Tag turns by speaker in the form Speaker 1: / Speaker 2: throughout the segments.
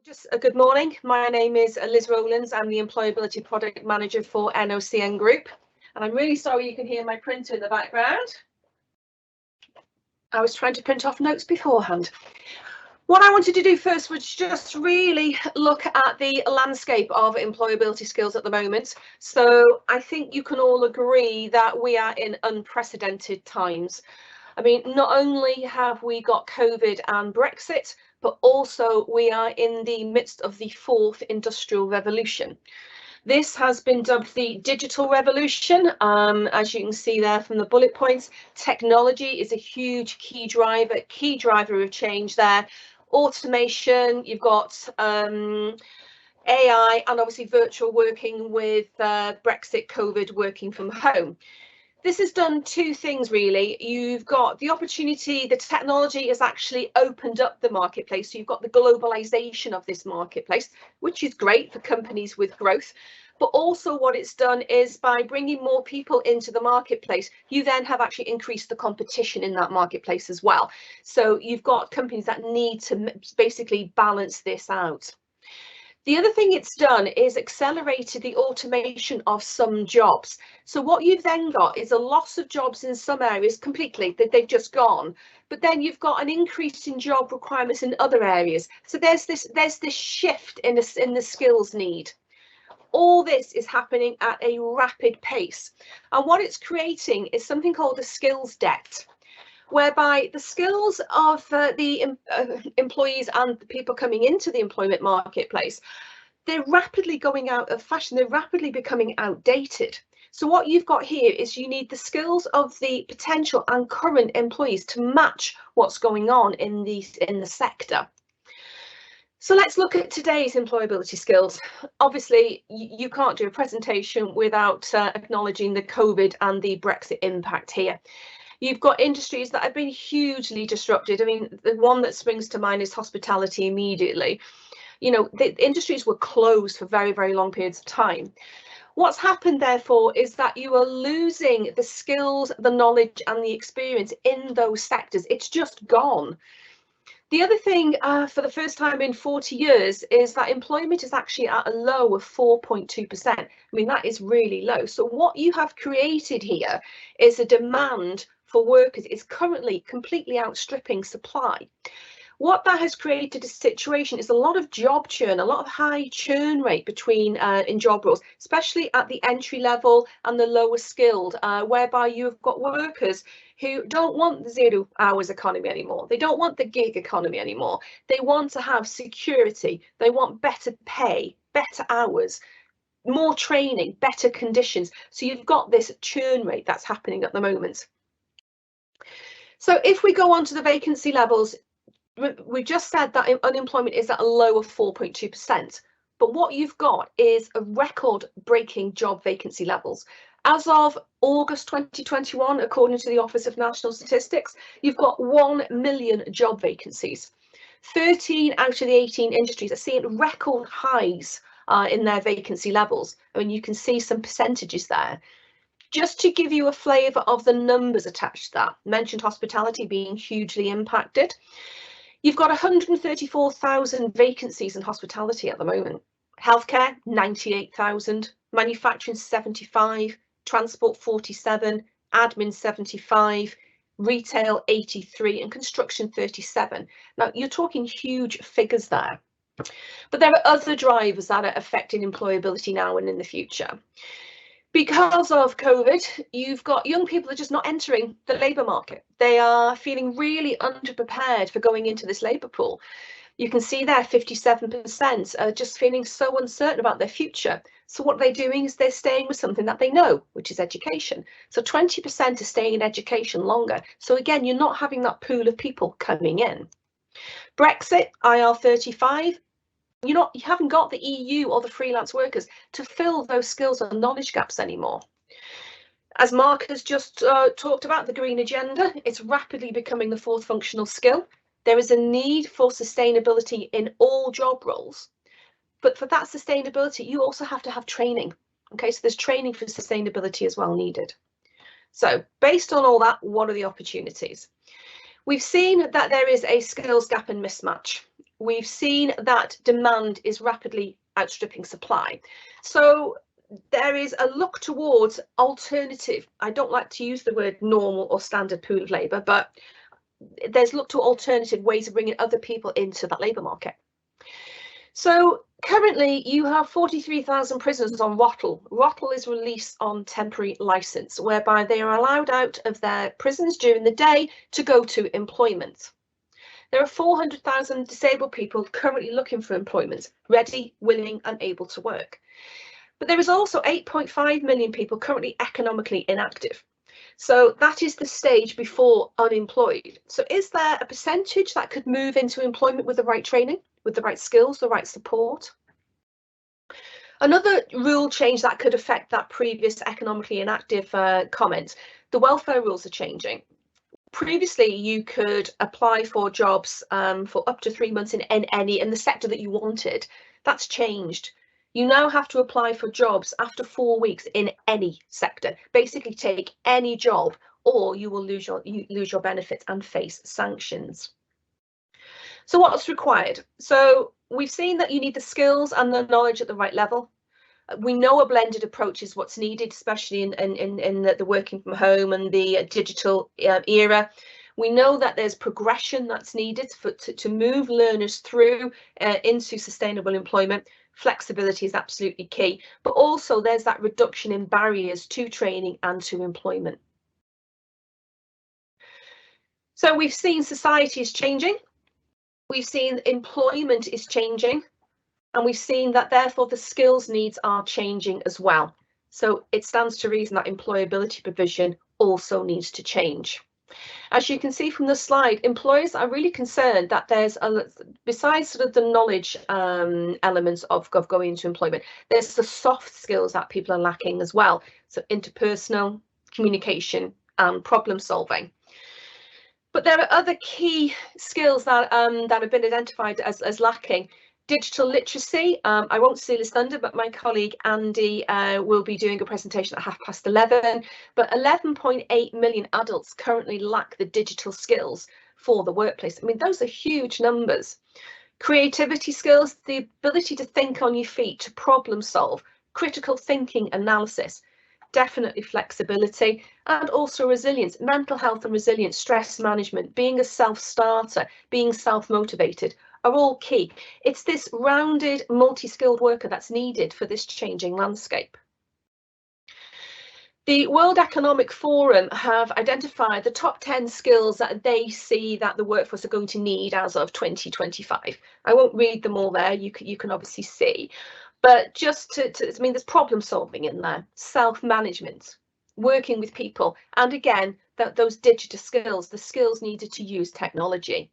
Speaker 1: Just a good morning. My name is Liz Rowlands. I'm the Employability Product Manager for NOCN Group. And I'm really sorry you can hear my printer in the background. I was trying to print off notes beforehand. What I wanted to do first was just really look at the landscape of employability skills at the moment. So I think you can all agree that we are in unprecedented times. I mean, not only have we got COVID and Brexit, but also we are in the midst of the fourth industrial revolution. This has been dubbed the digital revolution. As you can see there from the bullet points, technology is a huge key driver of change there. Automation, you've got AI, and obviously virtual working with Brexit, COVID, working from home. This has done two things, really. You've got the opportunity, the technology has actually opened up the marketplace. So you've got the globalization of this marketplace, which is great for companies with growth. But also what it's done is by bringing more people into the marketplace, you then have actually increased the competition in that marketplace as well. So you've got companies that need to basically balance this out. The other thing it's done is accelerated the automation of some jobs. So what you've then got is a loss of jobs in some areas completely, that they've just gone. But then you've got an increase in job requirements in other areas. So there's this shift in the skills need. All this is happening at a rapid pace. And what it's creating is something called a skills debt, whereby the skills of the employees and the people coming into the employment marketplace, they're rapidly going out of fashion, they're rapidly becoming outdated. So what you've got here is you need the skills of the potential and current employees to match what's going on in the sector. So let's look at today's employability skills. Obviously, you can't do a presentation without acknowledging the COVID and the Brexit impact here. You've got industries that have been hugely disrupted. I mean, the one that springs to mind is hospitality immediately. You know, the industries were closed for very, very long periods of time. What's happened, therefore, is that you are losing the skills, the knowledge and the experience in those sectors. It's just gone. The other thing, for the first time in 40 years, is that employment is actually at a low of 4.2%. I mean, that is really low. So what you have created here is a demand for workers is currently completely outstripping supply. What that has created a situation is a lot of job churn, a lot of high churn rate between in job roles, especially at the entry level and the lower skilled, whereby you've got workers who don't want the 0 hours economy anymore. They don't want the gig economy anymore. They want to have security. They want better pay, better hours, more training, better conditions. So you've got this churn rate that's happening at the moment. So if we go on to the vacancy levels, we just said that unemployment is at a low of 4.2%. But what you've got is a record-breaking job vacancy levels. As of August 2021, according to the Office of National Statistics, you've got 1 million job vacancies. 13 out of the 18 industries are seeing record highs in their vacancy levels. I mean, you can see some percentages there. Just to give you a flavour of the numbers attached to that, I mentioned hospitality being hugely impacted. You've got 134,000 vacancies in hospitality at the moment. Healthcare, 98,000. Manufacturing, 75. Transport, 47. Admin, 75. Retail, 83. And construction, 37. Now, you're talking huge figures there. But there are other drivers that are affecting employability now and in the future. Because of COVID, you've got young people that are just not entering the labour market. They are feeling really underprepared for going into this labour pool. You can see there 57% are just feeling so uncertain about their future. So what they're doing is they're staying with something that they know, which is education. So 20% are staying in education longer. So again, you're not having that pool of people coming in. Brexit, IR35. You haven't got the EU or the freelance workers to fill those skills and knowledge gaps anymore. As Mark has just talked about, the green agenda, it's rapidly becoming the fourth functional skill. There is a need for sustainability in all job roles. But for that sustainability, you also have to have training. Okay, so there's training for sustainability as well needed. So based on all that, what are the opportunities? We've seen that there is a skills gap and mismatch. we've seen that demand is rapidly outstripping supply. So there is a look towards alternative, I don't like to use the word normal or standard pool of labour, but there's look to alternative ways of bringing other people into that labour market. So currently you have 43,000 prisoners on ROTL. ROTL is release on temporary licence, whereby they are allowed out of their prisons during the day to go to employment. There are 400,000 disabled people currently looking for employment, ready, willing and able to work. But there is also 8.5 million people currently economically inactive. So that is the stage before unemployed. So is there a percentage that could move into employment with the right training, with the right skills, the right support? Another rule change that could affect that previous economically inactive comment, the welfare rules are changing. Previously, you could apply for jobs for up to 3 months in the sector that you wanted. That's changed. You now have to apply for jobs after 4 weeks in any sector. Basically, take any job, or you will lose your benefits and face sanctions. So what's required? So we've seen that you need the skills and the knowledge at the right level. We know a blended approach is what's needed, especially in the working from home and the digital era. We know that there's progression that's needed to move learners through into sustainable employment. Flexibility is absolutely key, but also there's that reduction in barriers to training and to employment. So we've seen society is changing. We've seen employment is changing. And we've seen that therefore the skills needs are changing as well. So it stands to reason that employability provision also needs to change. As you can see from the slide, employers are really concerned that there's, besides sort of the knowledge elements of going into employment, there's the soft skills that people are lacking as well. So interpersonal, communication and problem solving. But there are other key skills that have been identified as lacking. Digital literacy, I won't steal his thunder, but my colleague Andy will be doing a presentation at 11:30. But 11.8 million adults currently lack the digital skills for the workplace. I mean, those are huge numbers. Creativity skills, the ability to think on your feet, to problem solve, critical thinking, analysis, definitely flexibility, and also resilience, mental health and resilience, stress management, being a self-starter, being self-motivated, are all key. It's this rounded, multi-skilled worker that's needed for this changing landscape. The World Economic Forum have identified the top 10 skills that they see that the workforce are going to need as of 2025. I won't read them all there, you can obviously see, but just I mean, there's problem solving in there, self-management, working with people, and again, those digital skills, the skills needed to use technology.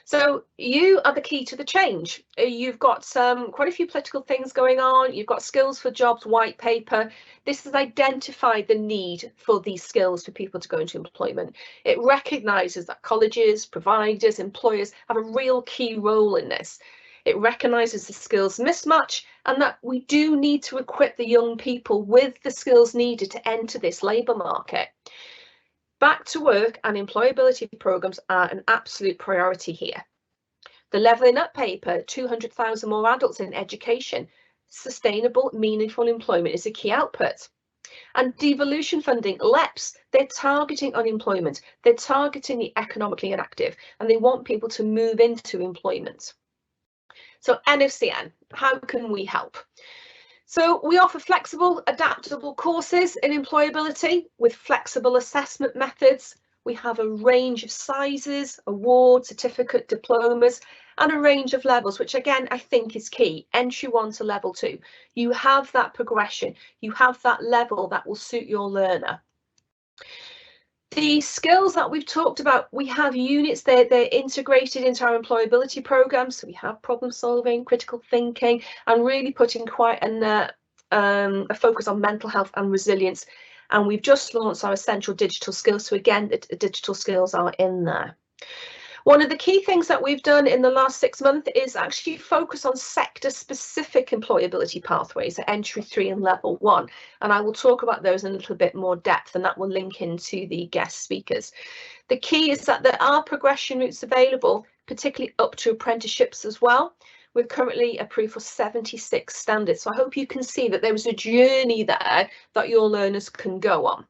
Speaker 1: So you are the key to the change. You've got quite a few political things going on. You've got skills for jobs white paper. This has identified the need for these skills for people to go into employment. It recognises that colleges, providers, employers have a real key role in this. It recognises the skills mismatch and that we do need to equip the young people with the skills needed to enter this labour market. Back to work and employability programmes are an absolute priority here. The Levelling Up paper, 200,000 more adults in education, sustainable, meaningful employment is a key output. And devolution funding, LEPs, they're targeting unemployment, they're targeting the economically inactive, and they want people to move into employment. So NFCN, how can we help? So we offer flexible, adaptable courses in employability with flexible assessment methods. We have a range of sizes, awards, certificate, diplomas, and a range of levels, which again, I think is key. Entry 1 to level 2. You have that progression. You have that level that will suit your learner. The skills that we've talked about, we have units, they're integrated into our employability programs. So we have problem solving, critical thinking, and really putting quite a focus on mental health and resilience. And we've just launched our essential digital skills. So again, the digital skills are in there. One of the key things that we've done in the last 6 months is actually focus on sector-specific employability pathways at entry 3 and level 1. And I will talk about those in a little bit more depth, and that will link into the guest speakers. The key is that there are progression routes available, particularly up to apprenticeships as well. We're currently approved for 76 standards. So I hope you can see that there was a journey there that your learners can go on.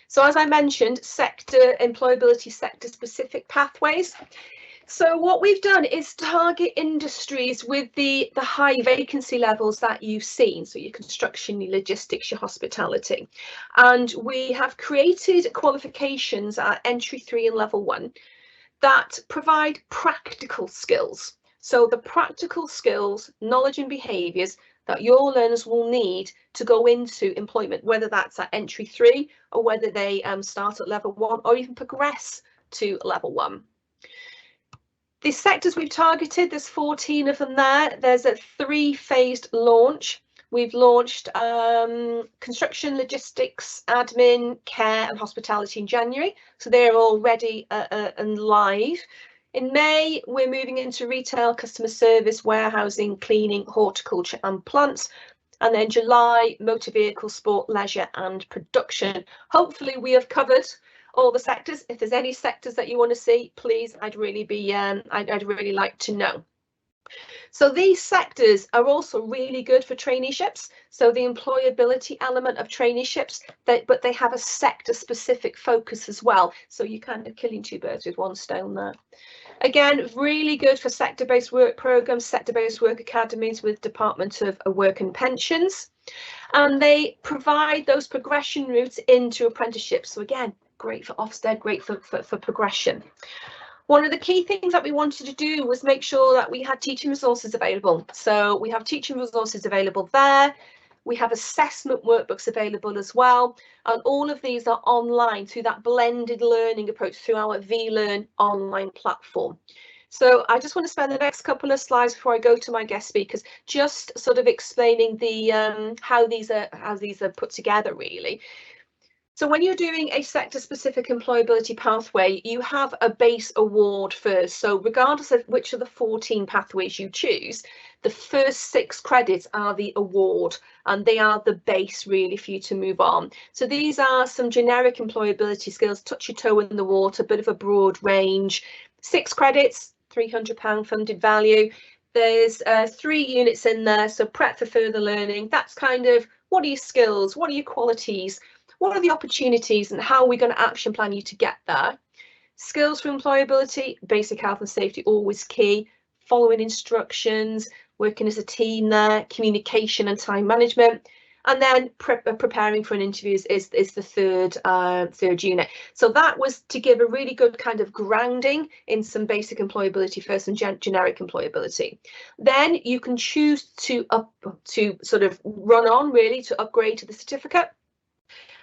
Speaker 1: So as I mentioned, employability sector specific pathways. So what we've done is target industries with the high vacancy levels that you've seen. So your construction, your logistics, your hospitality. And we have created qualifications at entry 3 and level 1 that provide practical skills. So the practical skills, knowledge and behaviours that your learners will need to go into employment, whether that's at entry 3 or whether they start at level 1 or even progress to level 1. The sectors we've targeted, there's 14 of them there. There's a 3-phased launch. We've launched construction, logistics, admin, care and hospitality in January. So they're all ready and live. In May, we're moving into retail, customer service, warehousing, cleaning, horticulture and plants. And then July, motor vehicle, sport, leisure and production. Hopefully we have covered all the sectors. If there's any sectors that you want to see, please, I'd really like to know. So these sectors are also really good for traineeships. So the employability element of traineeships, but they have a sector specific focus as well. So you're kind of killing 2 birds with 1 stone there. Again, really good for sector-based work programs, sector-based work academies with Department of Work and Pensions. And they provide those progression routes into apprenticeships. So again, great for Ofsted, great for progression. One of the key things that we wanted to do was make sure that we had teaching resources available. So we have teaching resources available there. We have assessment workbooks available as well. And all of these are online through that blended learning approach through our vLearn online platform. So I just want to spend the next couple of slides before I go to my guest speakers, just sort of explaining the how these are put together really. So when you're doing a sector-specific employability pathway, you have a base award first. So regardless of which of the 14 pathways you choose, the first 6 credits are the award and they are the base really for you to move on. So these are some generic employability skills, touch your toe in the water, a bit of a broad range. 6 credits, £300 funded value. There's 3 units in there, so prep for further learning. That's kind of what are your skills, what are your qualities, what are the opportunities and how are we going to action plan you to get there. Skills for employability, basic health and safety, always key. Following instructions, working as a team there, communication and time management. And then preparing for an interview is the third unit. So that was to give a really good kind of grounding in some basic employability first and generic employability. Then you can choose to sort of run on really to upgrade to the certificate.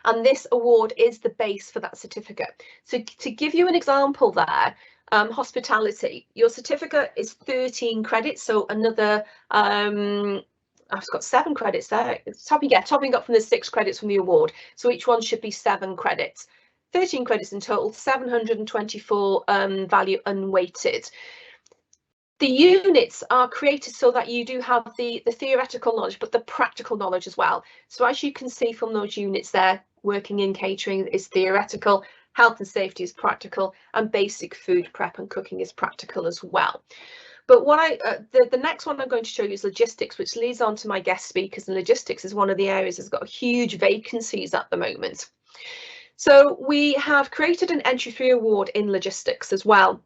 Speaker 1: And this award is the base for that certificate. So to give you an example there, hospitality, your certificate is 13 credits. So another, I've got 7 credits there. It's topping up from the 6 credits from the award. So each one should be 7 credits. 13 credits in total, 724 value unweighted. The units are created so that you do have the theoretical knowledge, but the practical knowledge as well. So as you can see from those units there, working in catering is theoretical, health and safety is practical, and basic food prep and cooking is practical as well. But what the next one I'm going to show you is logistics, which leads on to my guest speakers, and logistics is one of the areas that's got huge vacancies at the moment. So we have created an entry 3 award in logistics as well,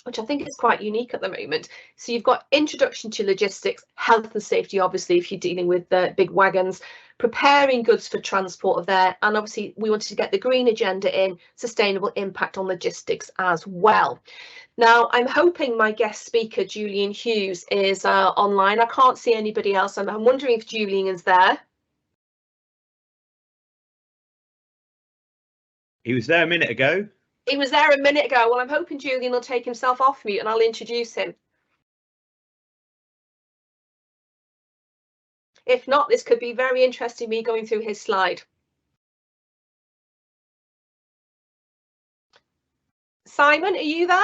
Speaker 1: which I think is quite unique at the moment. So you've got introduction to logistics, health and safety, obviously, if you're dealing with big wagons, preparing goods for transport of there, and obviously we wanted to get the green agenda in, sustainable impact on logistics as well. Now, I'm hoping my guest speaker, Julian Hughes, is online. I can't see anybody else. I'm wondering if Julian is there.
Speaker 2: He was there a minute ago.
Speaker 1: He was there a minute ago. Well, I'm hoping Julian will take himself off mute and I'll introduce him. If not, this could be very interesting, me going through his slide. Simon, are you there?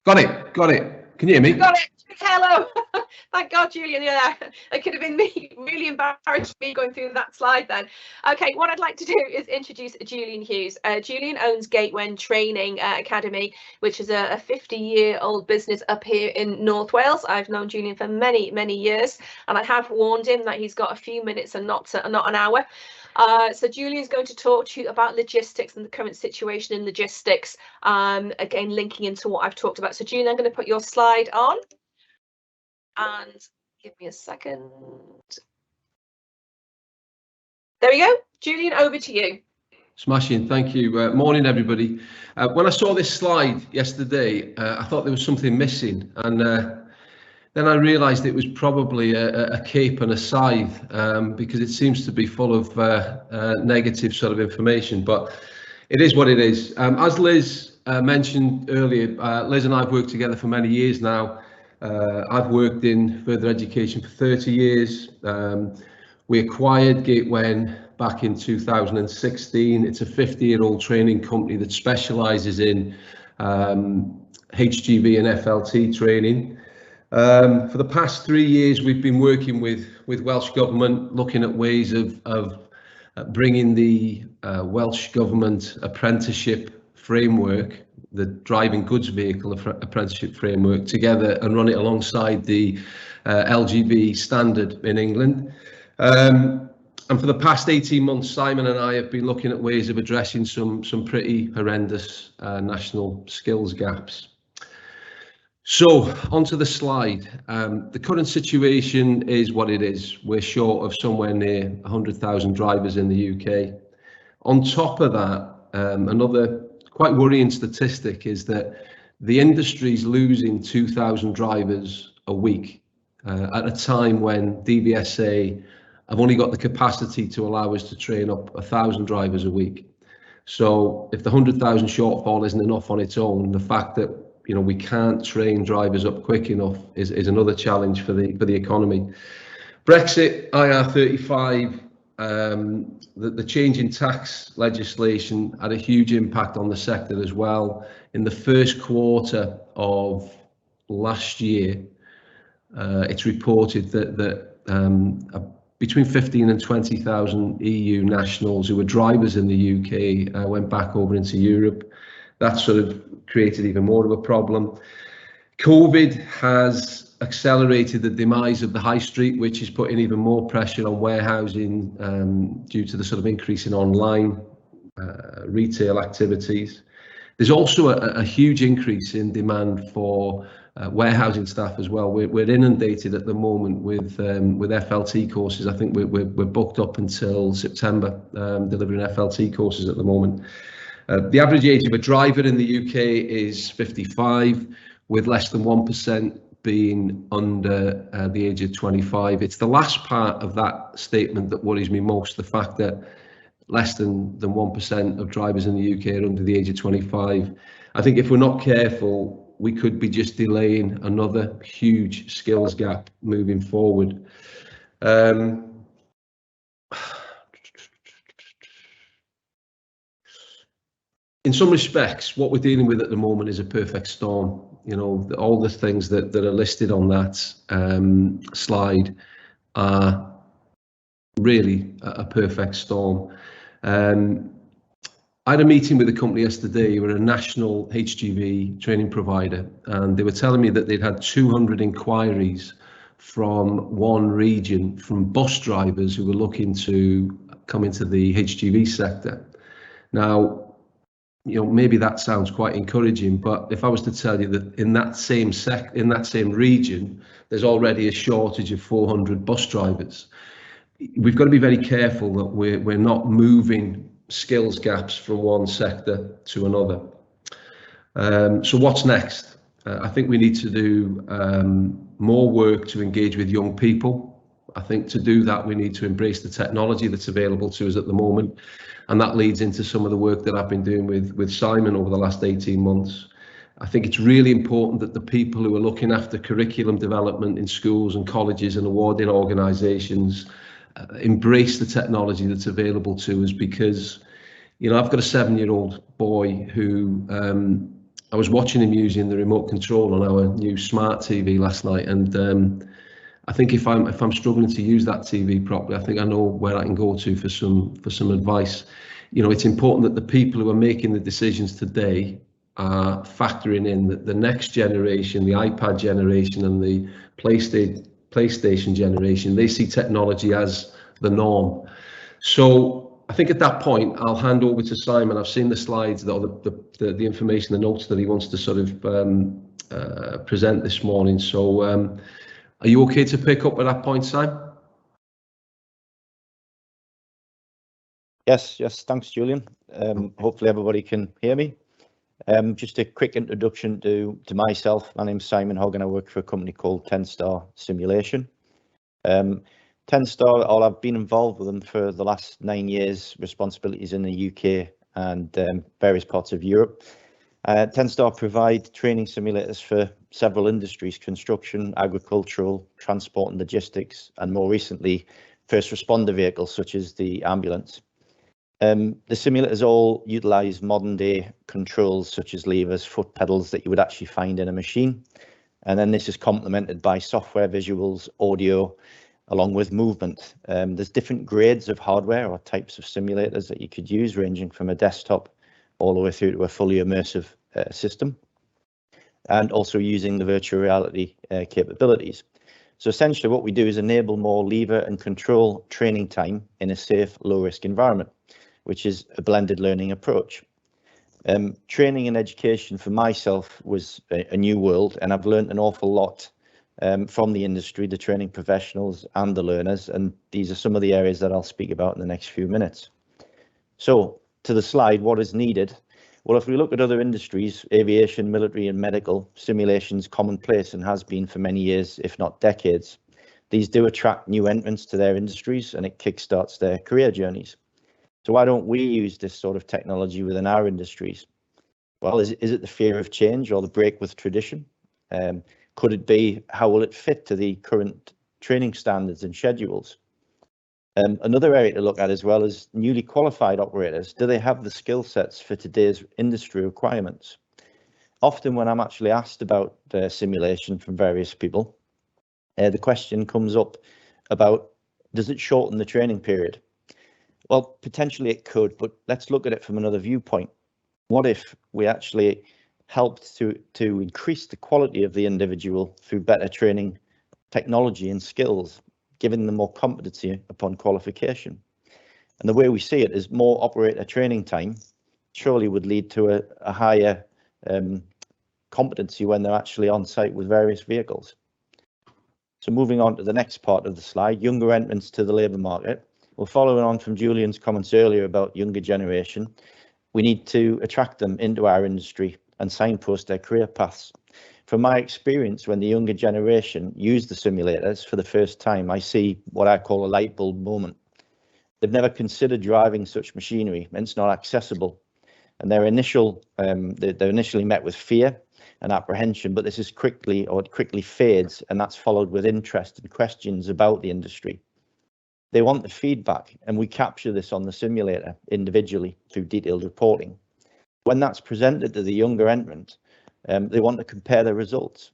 Speaker 3: Got it. Can you hear me?
Speaker 1: Got it. Hello. Thank God, Julian. Yeah, it could have been me. Really embarrassed me going through that slide then. Okay, what I'd like to do is introduce Julian Hughes. Julian owns Gateway Training Academy, which is a 50-year-old business up here in North Wales. I've known Julian for many, many years, and I have warned him that he's got a few minutes and not an hour. So Julian's going to talk to you about logistics and the current situation in logistics, again, linking into what I've talked about. So Julian, I'm going to put your slide on. And give me a second. There we go. Julian, over to you.
Speaker 3: Smashing, thank you. Morning, everybody. When I saw this slide yesterday, I thought there was something missing, and then I realised it was probably a cape and a scythe, because it seems to be full of negative sort of information, but it is what it is. As Liz mentioned earlier, Liz and I have worked together for many years now. I've worked in further education for 30 years. We acquired Gateway back in 2016. It's a 50-year-old training company that specialises in HGV and FLT training. For the past 3 years, we've been working with Welsh Government, looking at ways of bringing the Welsh Government apprenticeship framework, the driving goods vehicle apprenticeship framework, together and run it alongside the LGV standard in England. And for the past 18 months, Simon and I have been looking at ways of addressing some pretty horrendous national skills gaps. So onto the slide. The current situation is what it is. We're short of somewhere near 100,000 drivers in the UK. On top of that, another quite worrying statistic is that the industry's losing 2,000 drivers a week at a time when DVSA have only got the capacity to allow us to train up 1,000 drivers a week. So if the 100,000 shortfall isn't enough on its own, the fact that we can't train drivers up quick enough is another challenge for the economy. Brexit, IR35, the change in tax legislation had a huge impact on the sector as well. In the first quarter of last year, it's reported that between 15 and 20,000 EU nationals who were drivers in the UK went back over into Europe. That sort of created even more of a problem. COVID has accelerated the demise of the high street, which is putting even more pressure on warehousing due to the sort of increase in online retail activities. There's also a huge increase in demand for warehousing staff as well. We're inundated at the moment with FLT courses. I think we're booked up until September, delivering FLT courses at the moment. The average age of a driver in the UK is 55, with less than 1% being under the age of 25. It's the last part of that statement that worries me most, the fact that less than 1% of drivers in the UK are under the age of 25. I think if we're not careful, we could be just delaying another huge skills gap moving forward. In some respects, what we're dealing with at the moment is a perfect storm. All the things that are listed on that slide are really a perfect storm. I had a meeting with a company yesterday. We're a national HGV training provider, and they were telling me that they'd had 200 inquiries from one region from bus drivers who were looking to come into the HGV sector. Now, maybe that sounds quite encouraging, but if I was to tell you that in that same region, there's already a shortage of 400 bus drivers, we've got to be very careful that we're not moving skills gaps from one sector to another. So what's next? I think we need to do more work to engage with young people. I think to do that, we need to embrace the technology that's available to us at the moment. And that leads into some of the work that I've been doing with Simon over the last 18 months. I think it's really important that the people who are looking after curriculum development in schools and colleges and awarding organisations embrace the technology that's available to us, because I've got a 7-year-old boy who I was watching him using the remote control on our new smart TV last night, and I think if I'm struggling to use that TV properly, I think I know where I can go to for some advice. You know, it's important that the people who are making the decisions today are factoring in that the next generation, the iPad generation and the PlayStation generation, they see technology as the norm. So I think at that point, I'll hand over to Simon. I've seen the slides, or the information, the notes that he wants to sort of present this morning. So are you okay to pick up at that point, Simon?
Speaker 4: Yes, thanks, Julian. Hopefully everybody can hear me. Just a quick introduction to myself. My name's Simon Hogg and I work for a company called 10-Star Simulation. 10-Star, I've been involved with them for the last 9 years, responsibilities in the UK and various parts of Europe. 10-Star provide training simulators for several industries: construction, agricultural, transport and logistics, and more recently, first responder vehicles such as the ambulance. The simulators all utilise modern day controls such as levers, foot pedals that you would actually find in a machine. And then this is complemented by software, visuals, audio, along with movement. There's different grades of hardware or types of simulators that you could use, ranging from a desktop all the way through to a fully immersive system, and also using the virtual reality capabilities. So essentially what we do is enable more lever and control training time in a safe, low risk environment, which is a blended learning approach. Training and education for myself was a new world, and I've learned an awful lot from the industry, the training professionals and the learners, and these are some of the areas that I'll speak about in the next few minutes. So to the slide, what is needed? Well, if we look at other industries, aviation, military and medical, simulation's commonplace and has been for many years, if not decades. These do attract new entrants to their industries and it kickstarts their career journeys. So why don't we use this sort of technology within our industries? Well, is it the fear of change or the break with tradition? Could it be how will it fit to the current training standards and schedules? Another area to look at as well is newly qualified operators. Do they have the skill sets for today's industry requirements? Often when I'm actually asked about simulation from various people, the question comes up about, does it shorten the training period? Well, potentially it could, but let's look at it from another viewpoint. What if we actually helped to increase the quality of the individual through better training, technology and skills, giving them more competency upon qualification? And the way we see it is more operator training time surely would lead to a higher competency when they're actually on site with various vehicles. So moving on to the next part of the slide, younger entrants to the labour market. Well, following on from Julian's comments earlier about younger generation, we need to attract them into our industry and signpost their career paths. From my experience, when the younger generation use the simulators for the first time, I see what I call a light bulb moment. They've never considered driving such machinery, and it's not accessible. And they're initially met with fear and apprehension, but this is quickly fades, and that's followed with interest and questions about the industry. They want the feedback, and we capture this on the simulator individually through detailed reporting. When that's presented to the younger entrant, they want to compare their results.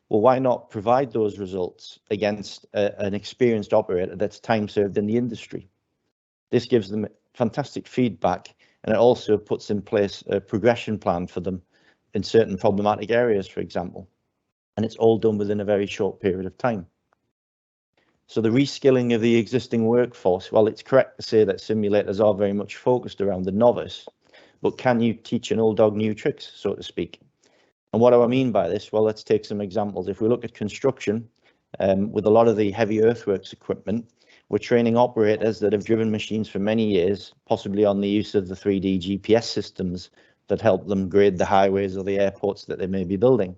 Speaker 4: Well, why not provide those results against an experienced operator that's time served in the industry? This gives them fantastic feedback, and it also puts in place a progression plan for them in certain problematic areas, for example. And it's all done within a very short period of time. So the reskilling of the existing workforce, well, it's correct to say that simulators are very much focused around the novice, but can you teach an old dog new tricks, so to speak? And what do I mean by this? Well, let's take some examples. If we look at construction, with a lot of the heavy earthworks equipment, we're training operators that have driven machines for many years, possibly on the use of the 3D GPS systems that help them grade the highways or the airports that they may be building.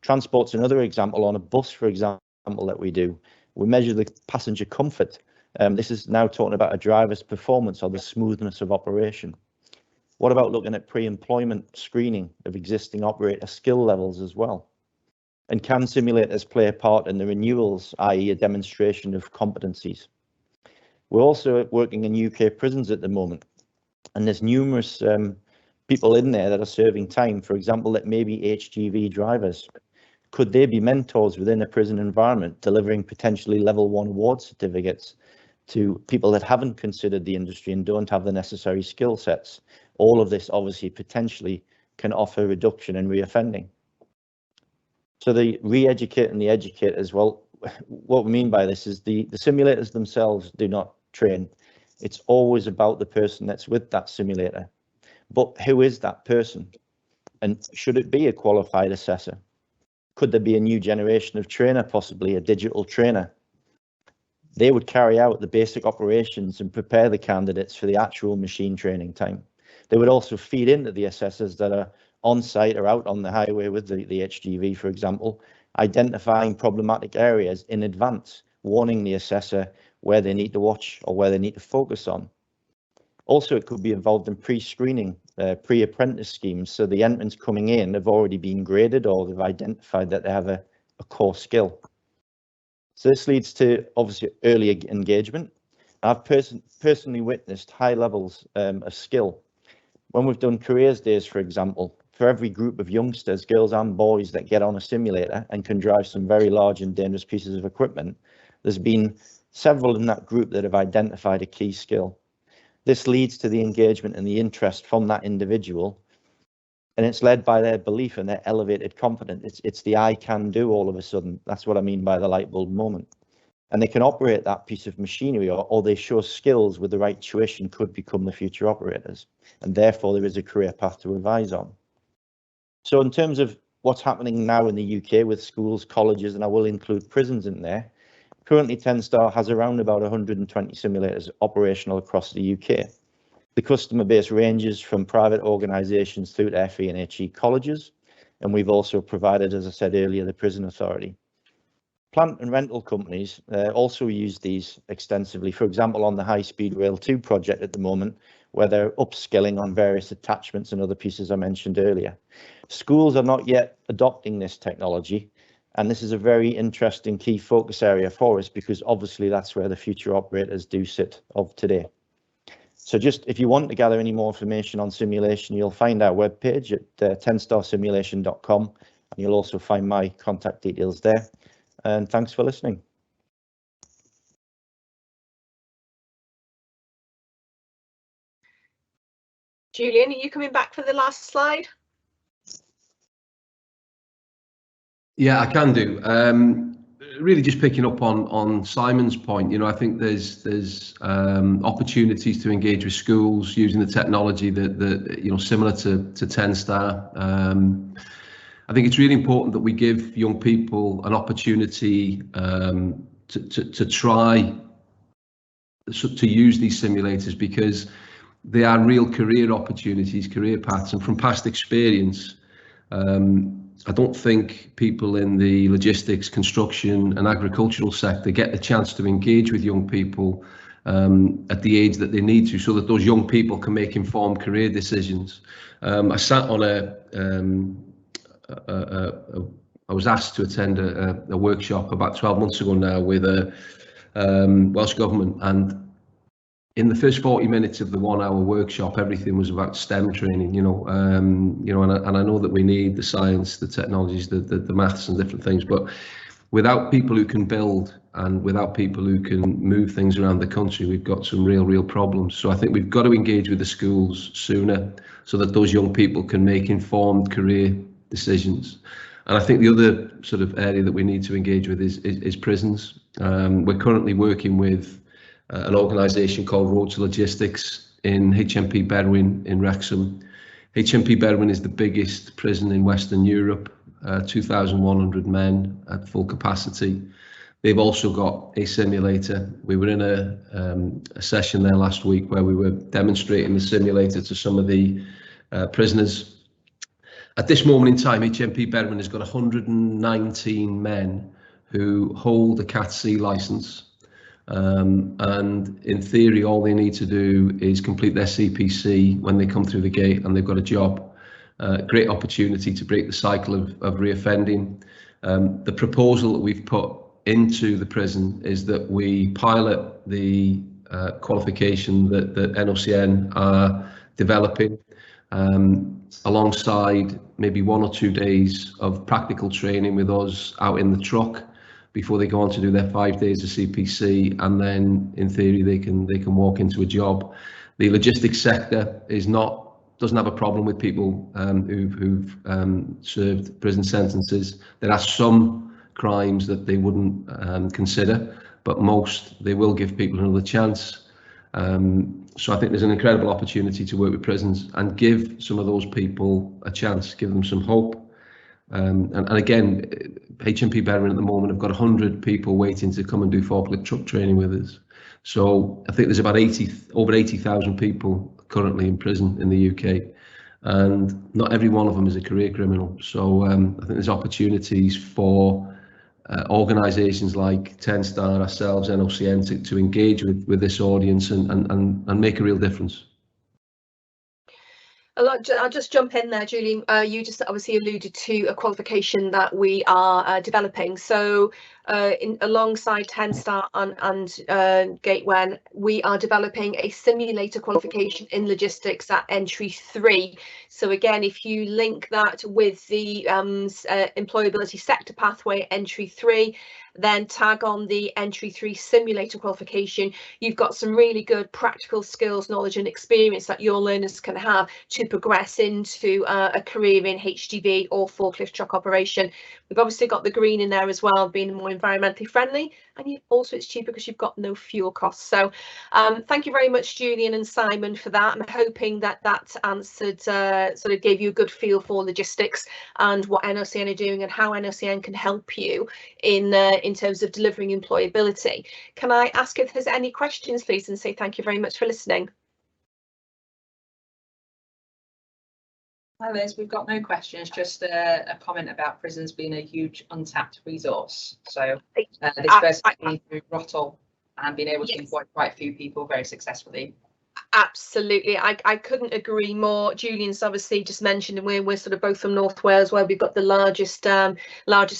Speaker 4: Transport's another example. On a bus, for example, that we do, we measure the passenger comfort. This is now talking about a driver's performance or the smoothness of operation. What about looking at pre-employment screening of existing operator skill levels as well? And can simulators play a part in the renewals, i.e. a demonstration of competencies? We're also working in UK prisons at the moment, and there's numerous people in there that are serving time, for example, that may be HGV drivers. Could they be mentors within a prison environment, delivering potentially level 1 award certificates to people that haven't considered the industry and don't have the necessary skill sets? All of this obviously potentially can offer reduction in reoffending. So the re-educate and the educate as well, what we mean by this is the simulators themselves do not train. It's always about the person that's with that simulator. But who is that person? And should it be a qualified assessor? Could there be a new generation of trainer, possibly a digital trainer? They would carry out the basic operations and prepare the candidates for the actual machine training time. They would also feed into the assessors that are on site or out on the highway with the HGV, for example, identifying problematic areas in advance, warning the assessor where they need to watch or where they need to focus on. Also, it could be involved in pre-screening, pre-apprentice schemes, so the entrants coming in have already been graded or they've identified that they have a core skill. So this leads to obviously early engagement. I've personally witnessed high levels of skill. When we've done careers days, for example, for every group of youngsters, girls and boys that get on a simulator and can drive some very large and dangerous pieces of equipment, there's been several in that group that have identified a key skill. This leads to the engagement and the interest from that individual, and it's led by their belief and their elevated confidence. It's the I can do all of a sudden. That's what I mean by the light bulb moment. And they can operate that piece of machinery, or they show skills with the right tuition could become the future operators. And therefore there is a career path to revise on. So in terms of what's happening now in the UK with schools, colleges, and I will include prisons in there, currently 10-Star has around about 120 simulators operational across the UK. The customer base ranges from private organisations through to FE and HE colleges, and we've also provided, as I said earlier, the prison authority. Plant and rental companies also use these extensively, for example, on the High Speed Rail 2 project at the moment, where they're upskilling on various attachments and other pieces I mentioned earlier. Schools are not yet adopting this technology, and this is a very interesting key focus area for us, because obviously that's where the future operators do sit of today. So just if you want to gather any more information on simulation, you'll find our webpage at 10starsimulation.com, and you'll also find my contact details there. And thanks for listening.
Speaker 1: Julian, are you coming back for the last slide?
Speaker 3: Yeah, I can do. Really just picking up on Simon's point, you know, I think there's opportunities to engage with schools using the technology that you know, similar to 10-Star. I think it's really important that we give young people an opportunity to try to use these simulators, because they are real career opportunities, career paths, and from past experience, I don't think people in the logistics, construction and agricultural sector get the chance to engage with young people at the age that they need to, so that those young people can make informed career decisions. I sat on I was asked to attend a workshop about 12 months ago now with a Welsh Government, and in the first 40 minutes of the 1 hour workshop, everything was about STEM training, and I know that we need the science, the technologies, the maths and different things, but without people who can build and without people who can move things around the country, we've got some real problems. So I think we've got to engage with the schools sooner so that those young people can make informed career decisions. And I think the other sort of area that we need to engage with is prisons. We're currently working with an organisation called Road to Logistics in HMP Berwyn in Wrexham. HMP Berwyn is the biggest prison in Western Europe, 2,100 men at full capacity. They've also got a simulator. We were in a session there last week where we were demonstrating the simulator to some of the prisoners. At this moment in time, HMP Berwyn has got 119 men who hold a Cat C licence. And in theory, all they need to do is complete their CPC when they come through the gate, and they've got a job. Great opportunity to break the cycle of reoffending. The proposal that we've put into the prison is that we pilot the qualification that NOCN are developing. alongside maybe 1 or 2 days of practical training with us out in the truck before they go on to do their 5 days of CPC, and then in theory they can walk into a job. The logistics sector doesn't have a problem with people who've served prison sentences. There are some crimes that they wouldn't consider, but most they will give people another chance. So I think there's an incredible opportunity to work with prisons and give some of those people a chance, give them some hope. And again, HMP Berwyn at the moment have got 100 people waiting to come and do forklift truck training with us. So I think there's about over 80,000 people currently in prison in the UK, and not every one of them is a career criminal. So I think there's opportunities for organisations like 10 Star, ourselves, NOCN to engage with this audience and make a real difference.
Speaker 1: I'll just jump in there, Julian. You just obviously alluded to a qualification that we are developing. So alongside 10 Star and Gateway, we are developing a simulator qualification in logistics at entry 3. So again, if you link that with the employability sector pathway entry 3, then tag on the entry 3 simulator qualification, you've got some really good practical skills, knowledge and experience that your learners can have to progress into a career in HGV or forklift truck operation. We've obviously got the green in there as well, being more environmentally friendly, and also it's cheaper because you've got no fuel costs. So thank you very much, Julian and Simon, for that. I'm hoping that answered, sort of gave you a good feel for logistics and what NOCN are doing and how NOCN can help you in terms of delivering employability. Can I ask if there's any questions, please, and say thank you very much for listening.
Speaker 5: Hi Liz, we've got no questions, just a comment about prisons being a huge untapped resource. So this person came through Rottle and being able to employ quite a few people very successfully.
Speaker 1: Absolutely, I couldn't agree more. Julian's obviously just mentioned, and we're sort of both from North Wales, where we've got the largest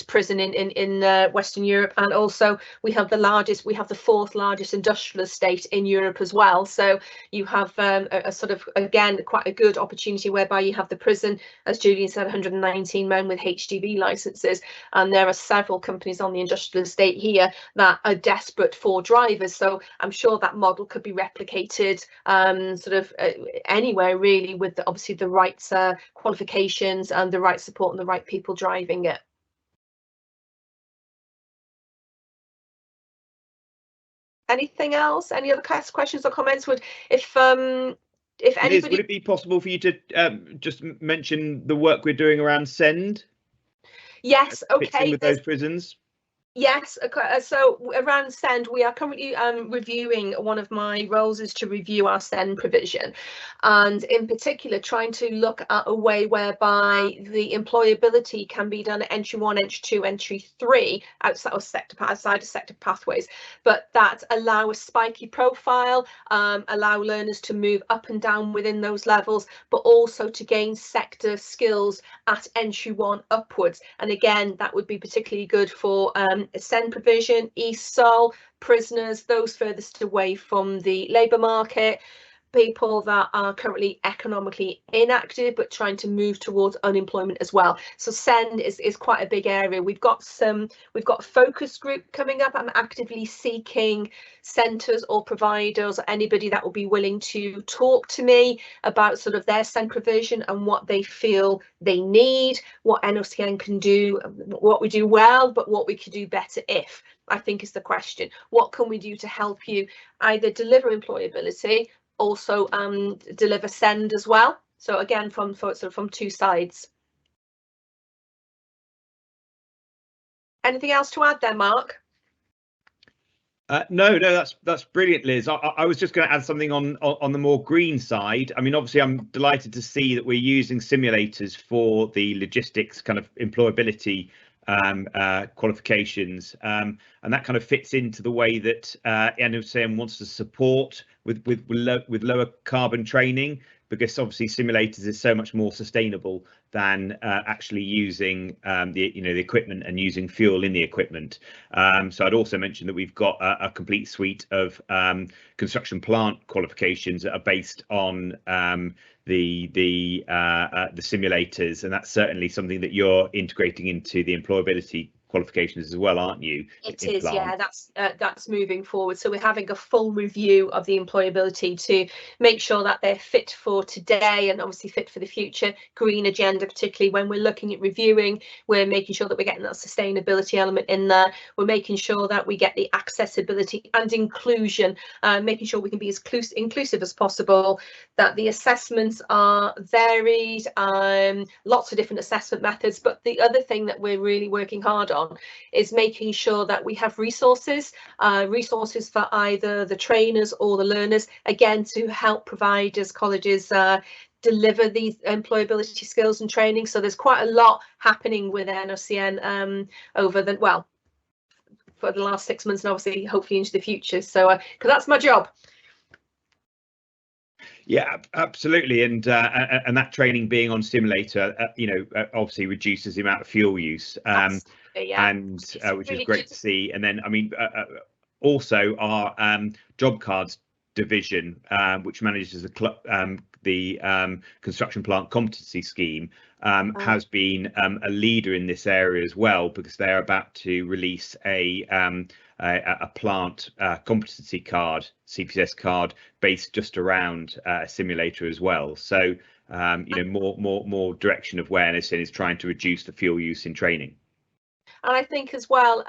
Speaker 1: prison in Western Europe, and also we have the 4th largest industrial estate in Europe as well. So you have a sort of, again, quite a good opportunity whereby you have the prison, as Julian said, 119 men with HGV licenses, and there are several companies on the industrial estate here that are desperate for drivers. So I'm sure that model could be replicated sort of anywhere really, with obviously the right qualifications and the right support and the right people driving it. Anything else? Any other questions or comments? If anybody,
Speaker 2: Liz, would it be possible for you to just mention the work we're doing around SEND?
Speaker 1: Yes, okay.
Speaker 2: With those prisons.
Speaker 1: Yes, so around SEND, we are currently reviewing, one of my roles is to review our SEND provision, and in particular trying to look at a way whereby the employability can be done at entry 1, entry 2, entry 3 outside of sector pathways, but that allow a spiky profile, allow learners to move up and down within those levels, but also to gain sector skills at entry 1 upwards. And again, that would be particularly good for SEND provision, ESOL, prisoners, those furthest away from the labour market, people that are currently economically inactive but trying to move towards unemployment as well. So SEND is quite a big area. We've got a focus group coming up. I'm actively seeking centres or providers or anybody that will be willing to talk to me about sort of their SEND provision and what they feel they need, what NOCN can do, what we do well, but what we could do better if, I think, is the question. What can we do to help you either deliver employability, also deliver SEND as well? So again, from two sides. Anything else to add there, Mark?
Speaker 2: No, that's brilliant, Liz. I was just going to add something on the more green side. I mean, obviously, I'm delighted to see that we're using simulators for the logistics kind of employability qualifications, and that kind of fits into the way that NOCN wants to support with lower carbon training, because obviously simulators is so much more sustainable than actually using the equipment and using fuel in the equipment. So I'd also mention that we've got a complete suite of construction plant qualifications that are based on the simulators, and that's certainly something that you're integrating into the employability qualifications as well, aren't you?
Speaker 1: It is, yeah, that's moving forward. So we're having a full review of the employability to make sure that they're fit for today and obviously fit for the future. Green agenda, particularly when we're looking at reviewing, we're making sure that we're getting that sustainability element in there. We're making sure that we get the accessibility and inclusion, making sure we can be as inclusive as possible, that the assessments are varied, lots of different assessment methods. But the other thing that we're really working hard on is making sure that we have resources for either the trainers or the learners, again, to help providers, colleges deliver these employability skills and training. So there's quite a lot happening with NOCN for the last 6 months, and obviously hopefully into the future. So because that's my job.
Speaker 2: Yeah, absolutely, and that training being on simulator, obviously reduces the amount of fuel use, and which is great to see. And then, I mean, also our job cards division, which manages the construction plant competency scheme, has been a leader in this area as well, because they're about to release a plant competency card, CPCS card, based just around a simulator as well. So more direction of awareness, and is trying to reduce the fuel use in training.
Speaker 1: And I think as well,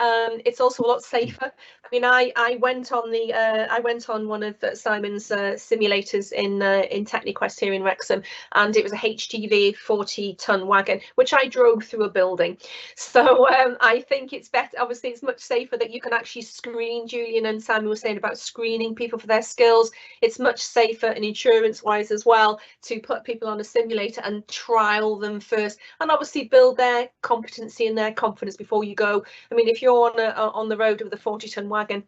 Speaker 1: it's also a lot safer. I mean, I went on one of Simon's simulators in Techniquest here in Wrexham, and it was a HGV 40-ton wagon, which I drove through a building. So I think it's better. Obviously, it's much safer that you can actually screen. Julian and Simon were saying about screening people for their skills. It's much safer and insurance-wise as well to put people on a simulator and trial them first, and obviously build their competency and their confidence before you go. I mean, if you're on the road with a 40-ton wagon,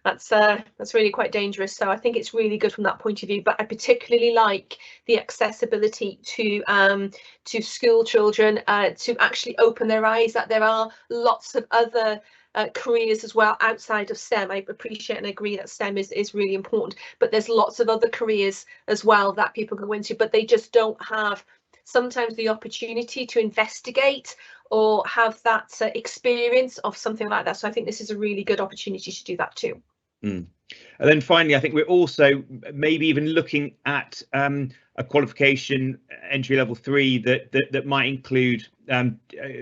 Speaker 1: that's really quite dangerous. So I think it's really good from that point of view. But I particularly like the accessibility to school children to actually open their eyes that there are lots of other careers as well outside of STEM. I appreciate and agree that STEM is really important, but there's lots of other careers as well that people go into, but they just don't have sometimes the opportunity to investigate or have that experience of something like that. So I think this is a really good opportunity to do that too.
Speaker 2: And then finally, I think we're also maybe even looking at a qualification entry level 3 that might include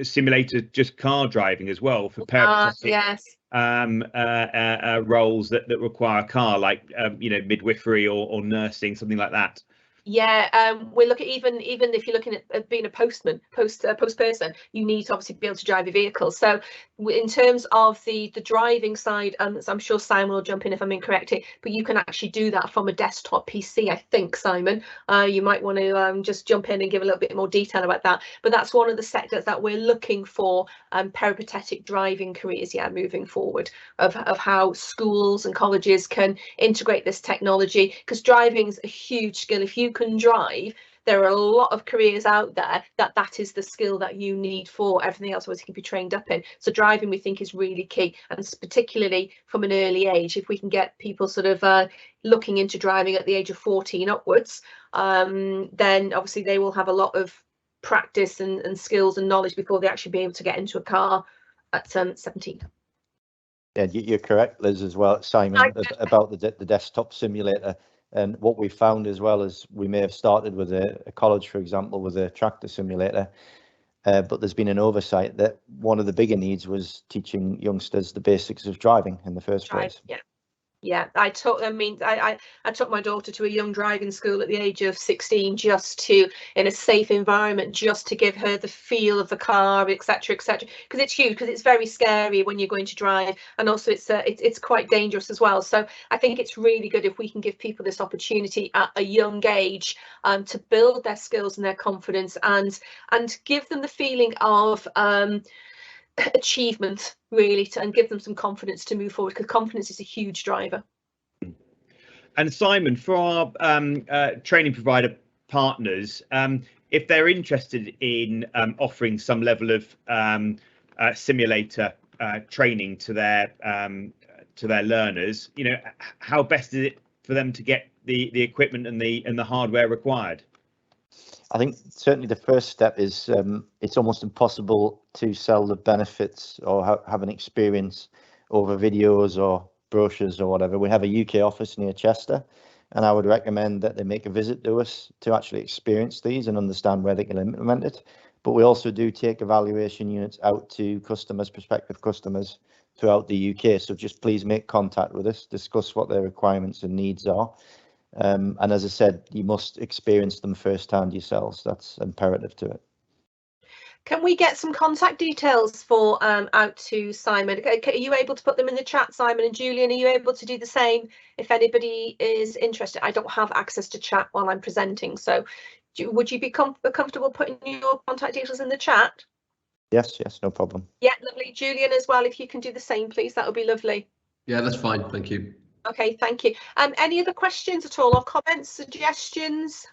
Speaker 2: simulator just car driving as well for peripatetic roles that require a car, like midwifery or nursing, something like that.
Speaker 1: Yeah, we look at even if you're looking at being a post person, you need to obviously be able to drive a vehicle. So in terms of the driving side, I'm sure Simon will jump in if I'm incorrect here, but you can actually do that from a desktop PC, I think, Simon. You might want to just jump in and give a little bit more detail about that. But that's one of the sectors that we're looking for, peripatetic driving careers, moving forward, of how schools and colleges can integrate this technology, because driving is a huge skill. If you can drive, there are a lot of careers out there that is the skill that you need for everything else you can be trained up in. So driving, we think, is really key, and particularly from an early age. If we can get people sort of looking into driving at the age of 14 upwards, then obviously they will have a lot of practice and skills and knowledge before they actually be able to get into a car at 17.
Speaker 4: Yeah, you're correct, Liz, as well, Simon, about the desktop simulator. And what we found as well is we may have started with a college, for example, with a tractor simulator, but there's been an oversight that one of the bigger needs was teaching youngsters the basics of driving in the first place.
Speaker 1: Yeah, I took my daughter to a young driving school at the age of 16, just to, in a safe environment, just to give her the feel of the car, etc., etc. Because it's huge, because it's very scary when you're going to drive, and also it's quite dangerous as well. So I think it's really good if we can give people this opportunity at a young age to build their skills and their confidence, and give them the feeling of achievement, really, and give them some confidence to move forward, because confidence is a huge driver.
Speaker 2: And Simon, for our training provider partners, if they're interested in offering some level of simulator training to their learners, you know, how best is it for them to get the equipment and the hardware required?
Speaker 4: I think certainly the first step is it's almost impossible to sell the benefits or have an experience over videos or brochures or whatever. We have a UK office near Chester, and I would recommend that they make a visit to us to actually experience these and understand where they can implement it. But we also do take evaluation units out to customers, prospective customers throughout the UK. So just please make contact with us, discuss what their requirements and needs are. And as I said, you must experience them firsthand yourselves. That's imperative to it.
Speaker 1: Can we get some contact details for out to Simon? Are you able to put them in the chat, Simon and Julian? Are you able to do the same if anybody is interested? I don't have access to chat while I'm presenting, so would you be comfortable putting your contact details in the chat?
Speaker 4: Yes, no problem.
Speaker 1: Yeah, lovely. Julian as well, if you can do the same, please, that would be lovely.
Speaker 3: Yeah, that's fine. Thank you.
Speaker 1: Okay, thank you. Any other questions at all, or comments, suggestions?